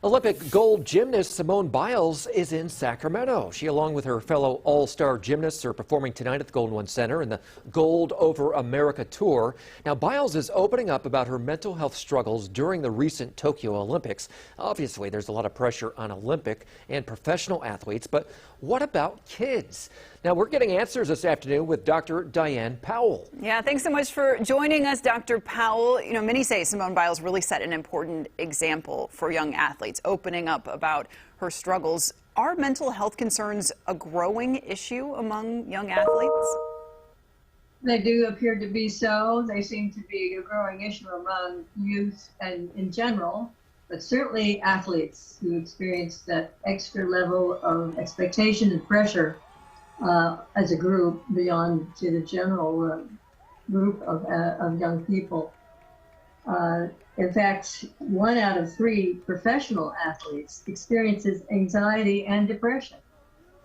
Olympic gold gymnast Simone Biles is in Sacramento. She, along with her fellow all-star gymnasts, are performing tonight at the Golden One Center in the Gold Over America tour. Now, Biles is opening up about her mental health struggles during the recent Tokyo Olympics. Obviously, there's a lot of pressure on Olympic and professional athletes, but what about kids? Now, we're getting answers this afternoon with Dr. Diane Powell. Yeah, thanks so much for joining us, Dr. Powell. You know, many say Simone Biles really set an important example for young athletes, opening up about her struggles. Are mental health concerns a growing issue among young athletes? They do appear to be so. They seem to be a growing issue among youth and in general, but certainly athletes who experience that extra level of expectation and pressure as a group beyond to the general group of young people. In fact, 1 out of 3 professional athletes experiences anxiety and depression.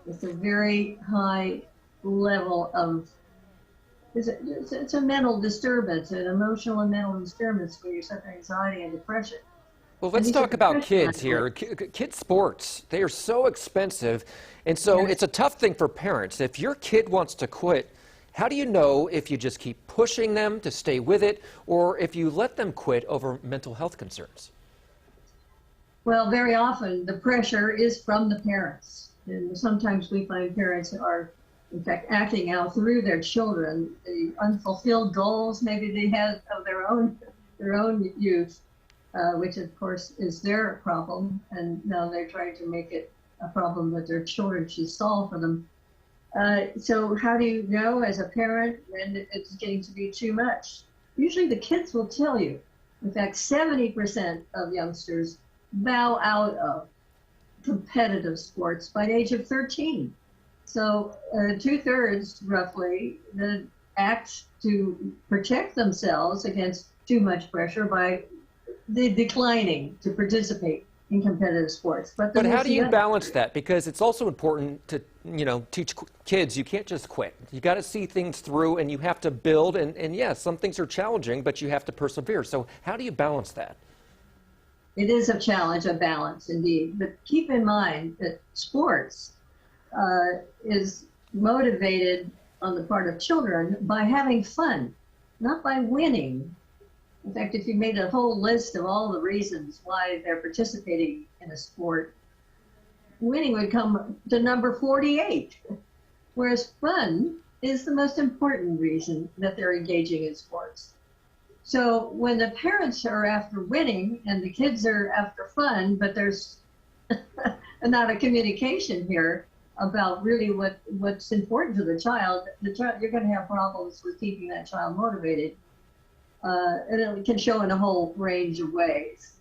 It's a very high level of, it's a mental disturbance, an emotional and mental disturbance when you suffer anxiety and depression. Well, let's talk about kids here. Kids sports, they are so expensive, and so it's a tough thing for parents. If your kid wants to quit, how do you know if you just keep pushing them to stay with it or if you let them quit over mental health concerns? Well, very often the pressure is from the parents. And sometimes we find parents are, in fact, acting out through their children the unfulfilled goals maybe they had of their own youth. Which of course is their problem, and now they're trying to make it a problem that their children should solve for them. So how do you know as a parent when it's getting to be too much? Usually the kids will tell you. In fact, 70% of youngsters bow out of competitive sports by the age of 13. So 2/3 roughly act to protect themselves against too much pressure by declining to participate in competitive sports. But how do you balance that? Because it's also important to, teach kids you can't just quit. You got to see things through and you have to build. And yes, some things are challenging, but you have to persevere. So how do you balance that? It is a challenge, a balance indeed. But keep in mind that sports is motivated on the part of children by having fun, not by winning. In fact, if you made a whole list of all the reasons why they're participating in a sport, winning would come to number 48, whereas fun is the most important reason that they're engaging in sports. So when the parents are after winning and the kids are after fun, but there's not a communication here about really what's important to the child, you're going to have problems with keeping that child motivated. And it can show in a whole range of ways.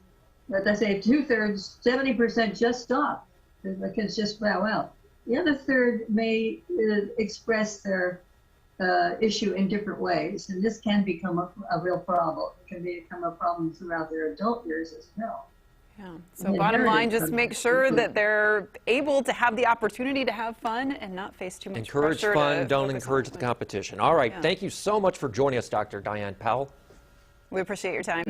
But I say 2/3, 70% just stop. The kids just bow out. The other third may express their issue in different ways, and this can become a real problem. It can become a problem throughout their adult years as well. Yeah. So bottom line, just make sure that they're able to have the opportunity to have fun and not face too much pressure. Encourage fun, don't encourage the competition. All right. Yeah. Thank you so much for joining us, Dr. Diane Powell. We appreciate your time.